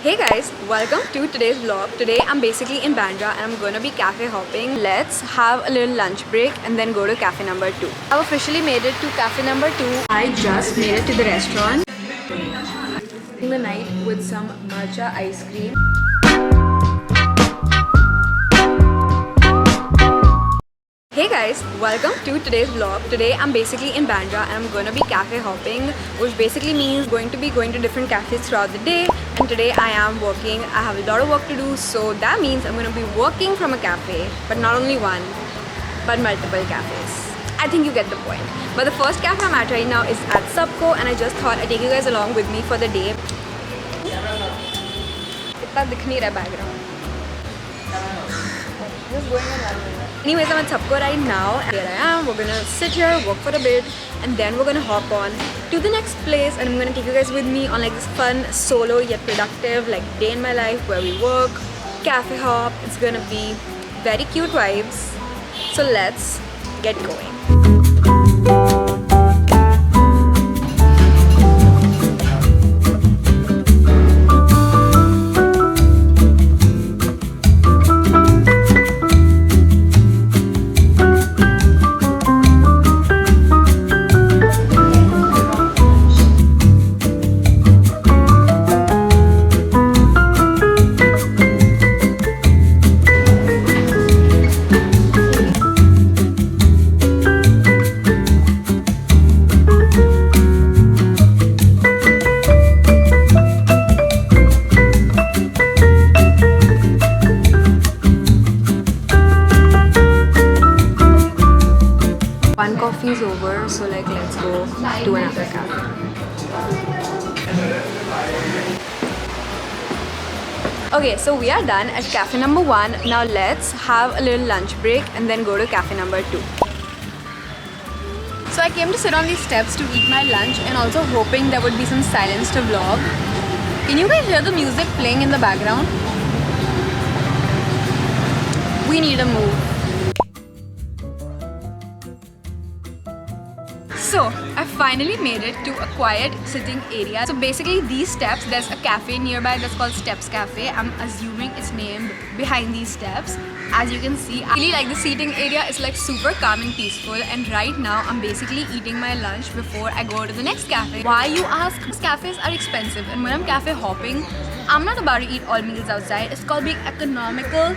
Hey guys, welcome to today's vlog. Today I'm basically in Bandra and I'm gonna be cafe hopping. Let's have a little lunch break and then go to cafe number 2. I've officially made it to cafe number 2. I just made it to the restaurant. In the night with some matcha ice cream. Hey guys, welcome to today's vlog. Today I'm basically in Bandra and I'm gonna be cafe hopping, which basically means going to different cafes throughout the day. And today I am working. I have a lot of work to do, so that means I'm gonna be working from a cafe, but not only one, but multiple cafes. I think you get the point. But the first cafe I'm at right now is at Subco, and I just thought I'd take you guys along with me for the day. इतना दिख नहीं रहा background. Just going on one minute. Anyways, I'm at Subco right now. Here I am. We're gonna sit here, work for a bit, and then we're gonna hop on to the next place. And I'm gonna take you guys with me on like this fun, solo yet productive, like day in my life where we work, cafe hop. It's gonna be very cute vibes. So let's get going. One coffee is over, so like let's go to another cafe. Okay, so we are done at cafe number 1. Now let's have a little lunch break and then go to cafe number 2. So I came to sit on these steps to eat my lunch and also hoping there would be some silence to vlog. Can you guys hear the music playing in the background? We need a move. So, I finally made it to a quiet sitting area. So basically these steps, there's a cafe nearby that's called Steps Cafe. I'm assuming it's named behind these steps. As you can see, I really like the seating area. It's like super calm and peaceful. And right now, I'm basically eating my lunch before I go to the next cafe. Why, you ask? Cafes are expensive, and when I'm cafe hopping, I'm not about to eat all meals outside. It's called being economical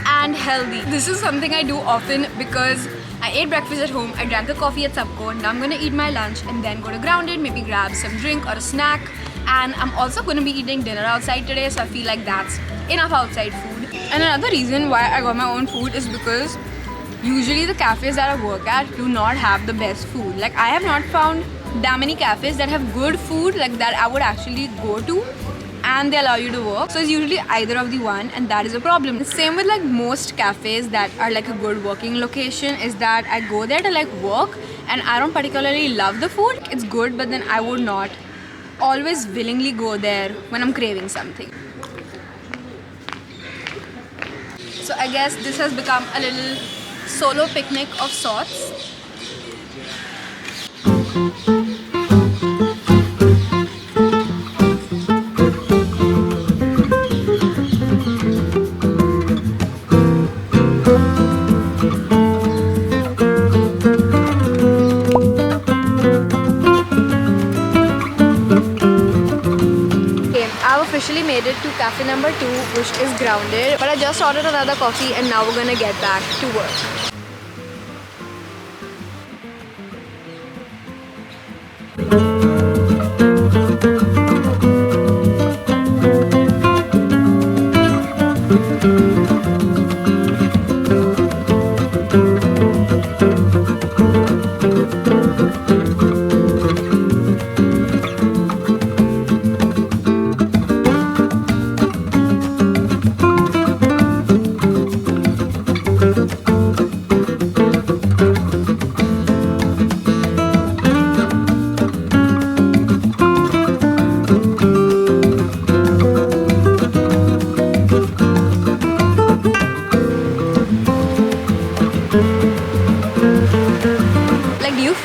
and healthy. This is something I do often because I ate breakfast at home, I drank a coffee at Subco, now I'm gonna eat my lunch and then go to Grounded, maybe grab some drink or a snack. And I'm also gonna be eating dinner outside today, so I feel like that's enough outside food. And another reason why I got my own food is because usually the cafes that I work at do not have the best food. Like, I have not found that many cafes that have good food, like that I would actually go to and they allow you to work. So it's usually either of the one, and that is a problem. The same with like most cafes that are like a good working location is that I go there to like work and I don't particularly love the food. It's good, but then I would not always willingly go there when I'm craving something. So I guess this has become a little solo picnic of sorts. I've officially made it to cafe number 2, which is Grounded. But I just ordered another coffee and now we're gonna get back to work.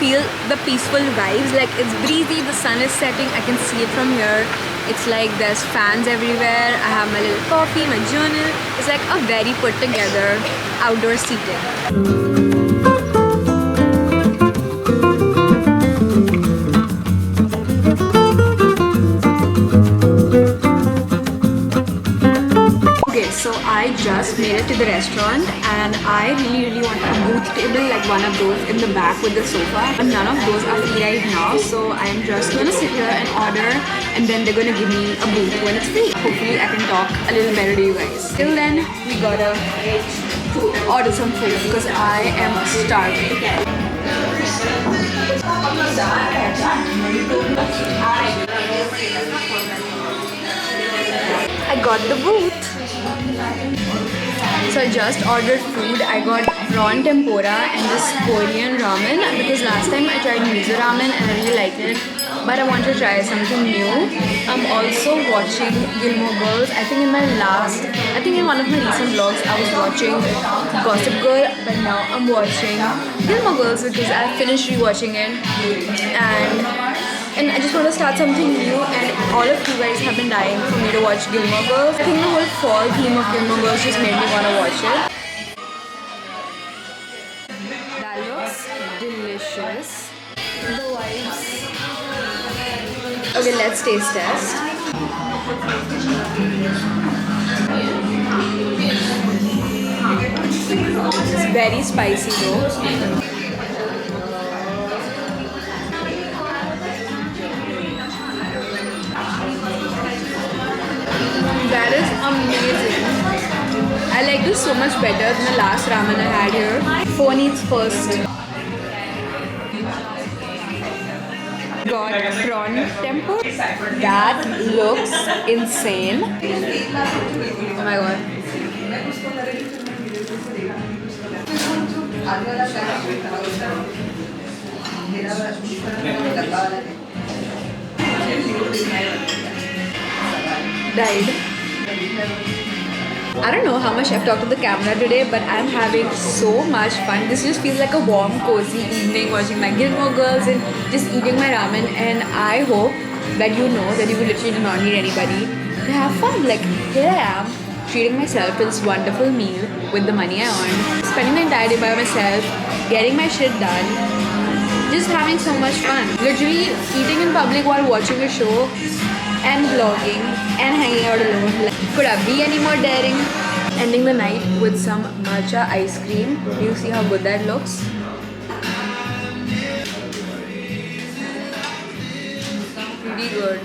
feel the peaceful vibes. Like, it's breezy, the sun is setting, I can see it from here. It's like there's fans everywhere. I have my little coffee, my journal. It's like a very put together outdoor seating. So I just made it to the restaurant and I really want a booth table like one of those in the back with the sofa, but none of those are free right now, so I'm just gonna sit here and order, and then they're gonna give me a booth when it's free. Hopefully I can talk a little better to you guys. Till then, we gotta order some food because I am starving. I got the booth. So I just ordered food. I got prawn tempura and this Korean ramen because last time I tried miso ramen and I really liked it, but I want to try something new. I'm also watching Gilmore Girls. I think in one of my recent vlogs I was watching Gossip Girl, but now I'm watching Gilmore Girls because I finished rewatching it, and I just want to start something new, and all of you guys have been dying for me to watch Gilmore Girls. I think the whole fall theme of Gilmore Girls just made me want to watch it. That looks delicious. The vibes. Okay, let's taste test. It's very spicy though. That is amazing. I like this so much better than the last ramen I had here. Phone eats first. Got prawn tempura. That looks insane. Oh my god. Died. I don't know how much I've talked to the camera today, but I'm having so much fun. This just feels like a warm, cozy evening watching my Gilmore Girls and just eating my ramen. And I hope that you know that you will literally do not need anybody to have fun. Like, here I am, treating myself to this wonderful meal with the money I earned, spending the entire day by myself, getting my shit done, just having so much fun. Literally eating in public while watching a show and vlogging and hanging out alone. Could I be any more daring? Ending the night with some matcha ice cream. Do you see how good that looks? Pretty good.